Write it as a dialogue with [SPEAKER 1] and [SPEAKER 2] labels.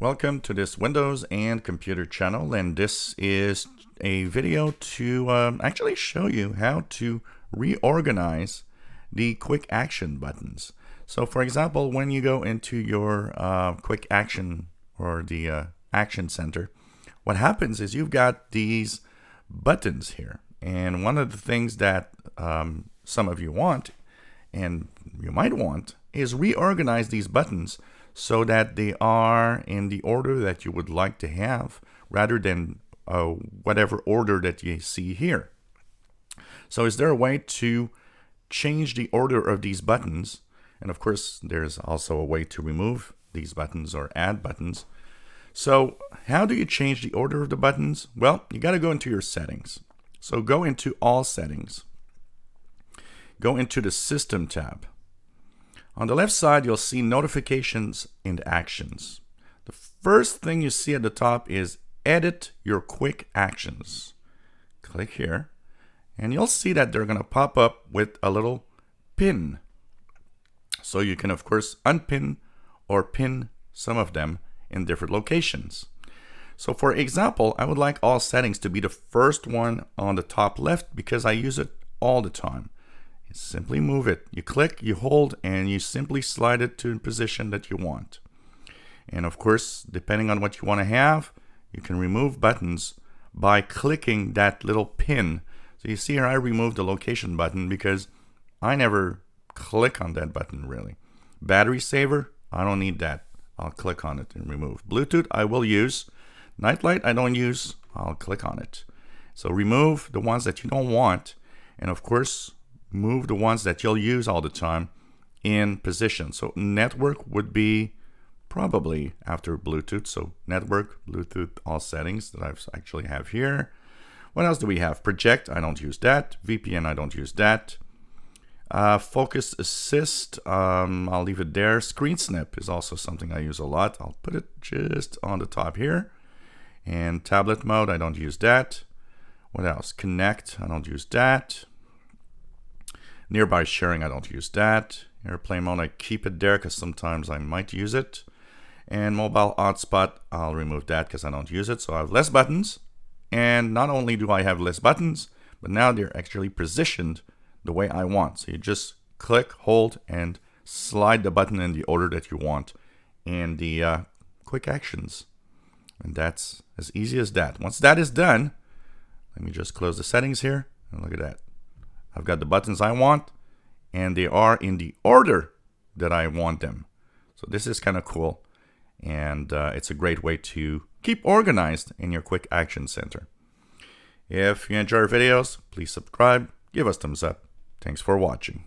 [SPEAKER 1] Welcome to this Windows and Computer channel, and this is a video to actually show you how to reorganize the quick action buttons. So for example, when you go into your quick action or the action center, what happens is you've got these buttons here, and one of the things that some of you want, and you might want, is reorganize these buttons so that they are in the order that you would like to have rather than whatever order that you see here. So is there a way to change the order of these buttons? And of course, there's also a way to remove these buttons or add buttons. So how do you change the order of the buttons? Well, you got to go into your settings. So go into all settings. Go into the System tab. On the left side, you'll see notifications and actions. The first thing you see at the top is edit your quick actions. Click here, and you'll see that they're going to pop up with a little pin. So you can, of course, unpin or pin some of them in different locations. So for example, I would like all settings to be the first one on the top left because I use it all the time. You simply move it. You click, you hold, and you simply slide it to the position that you want. And of course, depending on what you want to have, you can remove buttons by clicking that little pin. So you see here, I removed the location button because I never click on that button really. Battery saver, I don't need that. I'll click on it and remove. Bluetooth, I will use. Nightlight, I don't use. I'll click on it. So remove the ones that you don't want. And of course, move the ones that you'll use all the time in position. So network would be probably after Bluetooth. So network, Bluetooth, all settings that I actually have here. What else do we have? Project, I don't use that. VPN, I don't use that. Focus assist, I'll leave it there. Screen snip is also something I use a lot. I'll put it just on the top here. And tablet mode, I don't use that. What else? Connect, I don't use that. Nearby sharing, I don't use that. Airplane mode, I keep it there because sometimes I might use it. And mobile hotspot, I'll remove that because I don't use it. So I have less buttons. And not only do I have less buttons, but now they're actually positioned the way I want. So you just click, hold, and slide the button in the order that you want in the quick actions. And that's as easy as that. Once that is done, let me just close the settings here. And look at that. I've got the buttons I want, and they are in the order that I want them. So this is kind of cool, and it's a great way to keep organized in your quick action center. If you enjoy our videos, please subscribe, give us thumbs up. Thanks for watching.